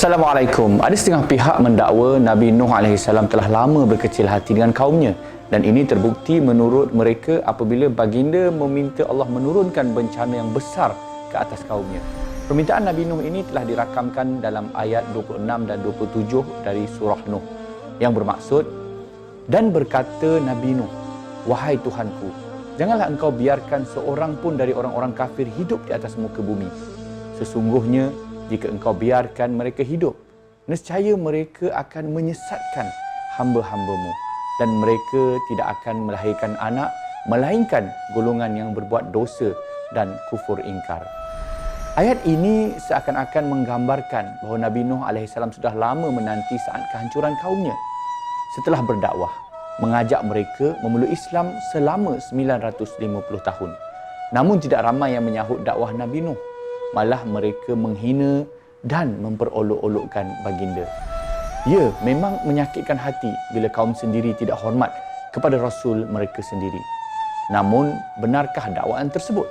Assalamualaikum. Ada setengah pihak mendakwa Nabi Nuh AS telah lama berkecil hati dengan kaumnya, dan ini terbukti menurut mereka apabila baginda meminta Allah menurunkan bencana yang besar ke atas kaumnya. Permintaan Nabi Nuh ini telah dirakamkan dalam ayat 26 dan 27 dari surah Nuh yang bermaksud, dan berkata Nabi Nuh, "Wahai Tuhanku, janganlah engkau biarkan seorang pun dari orang-orang kafir hidup di atas muka bumi. Sesungguhnya jika engkau biarkan mereka hidup, nescaya mereka akan menyesatkan hamba-hambamu, dan mereka tidak akan melahirkan anak, melainkan golongan yang berbuat dosa dan kufur ingkar." Ayat ini seakan-akan menggambarkan bahawa Nabi Nuh AS sudah lama menanti saat kehancuran kaumnya. Setelah berdakwah, mengajak mereka memeluk Islam selama 950 tahun. Namun tidak ramai yang menyahut dakwah Nabi Nuh. Malah mereka menghina dan memperolok-olokkan baginda. Ya, memang menyakitkan hati bila kaum sendiri tidak hormat kepada Rasul mereka sendiri. Namun, benarkah dakwaan tersebut?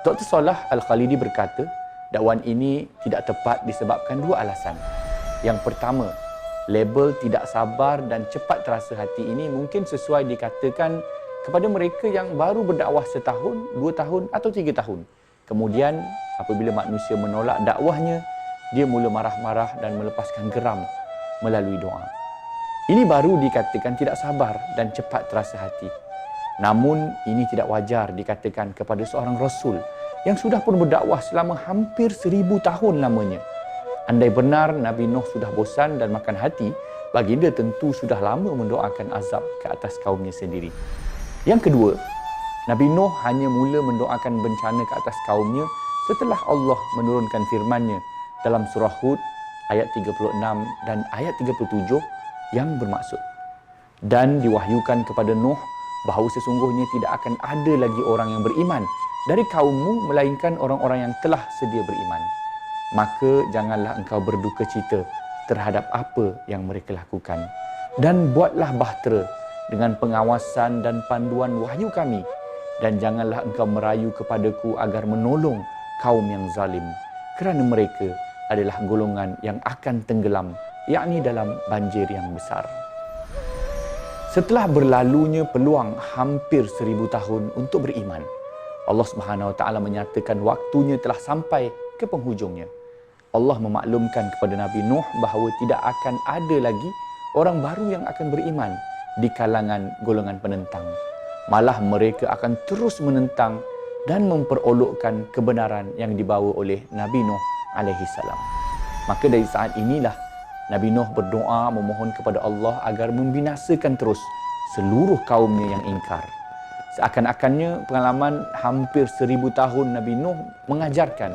Dr. Salah Al-Khalidi berkata, dakwaan ini tidak tepat disebabkan dua alasan. Yang pertama, label tidak sabar dan cepat terasa hati ini mungkin sesuai dikatakan kepada mereka yang baru berdakwah setahun, 2 tahun atau 3 tahun. Kemudian, apabila manusia menolak dakwahnya, dia mula marah-marah dan melepaskan geram melalui doa. Ini baru dikatakan tidak sabar dan cepat terasa hati. Namun, ini tidak wajar dikatakan kepada seorang Rasul yang sudah pun berdakwah selama hampir 1000 tahun lamanya. Andai benar Nabi Nuh sudah bosan dan makan hati, baginda tentu sudah lama mendoakan azab ke atas kaumnya sendiri. Yang kedua, Nabi Nuh hanya mula mendoakan bencana ke atas kaumnya setelah Allah menurunkan firman-Nya dalam surah Hud ayat 36 dan ayat 37 yang bermaksud, "Dan diwahyukan kepada Nuh bahawa sesungguhnya tidak akan ada lagi orang yang beriman dari kaummu melainkan orang-orang yang telah sedia beriman. Maka janganlah engkau berduka cita terhadap apa yang mereka lakukan, dan buatlah bahtera dengan pengawasan dan panduan wahyu kami, dan janganlah engkau merayu kepadaku agar menolong kaum yang zalim, kerana mereka adalah golongan yang akan tenggelam, yakni dalam banjir yang besar." Setelah berlalunya peluang hampir 1000 tahun untuk beriman, Allah Subhanahu Wa Taala menyatakan waktunya telah sampai ke penghujungnya. Allah memaklumkan kepada Nabi Nuh bahawa tidak akan ada lagi orang baru yang akan beriman di kalangan golongan penentang. Malah mereka akan terus menentang dan memperolokkan kebenaran yang dibawa oleh Nabi Nuh alaihi salam. Maka dari saat inilah Nabi Nuh berdoa memohon kepada Allah agar membinasakan terus seluruh kaumnya yang ingkar. Seakan-akannya pengalaman hampir 1000 tahun Nabi Nuh mengajarkan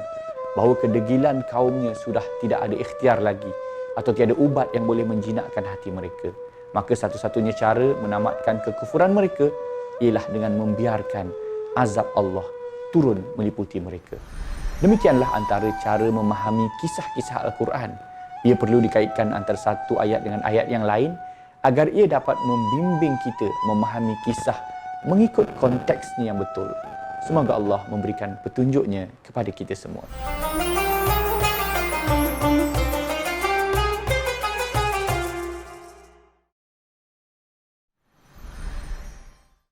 bahawa kedegilan kaumnya sudah tidak ada ikhtiar lagi atau tiada ubat yang boleh menjinakkan hati mereka. Maka satu-satunya cara menamatkan kekufuran mereka ialah dengan membiarkan azab Allah turun meliputi mereka. Demikianlah antara cara memahami kisah-kisah Al-Quran. Ia perlu dikaitkan antara satu ayat dengan ayat yang lain agar ia dapat membimbing kita memahami kisah mengikut konteksnya yang betul. Semoga Allah memberikan petunjuknya kepada kita semua.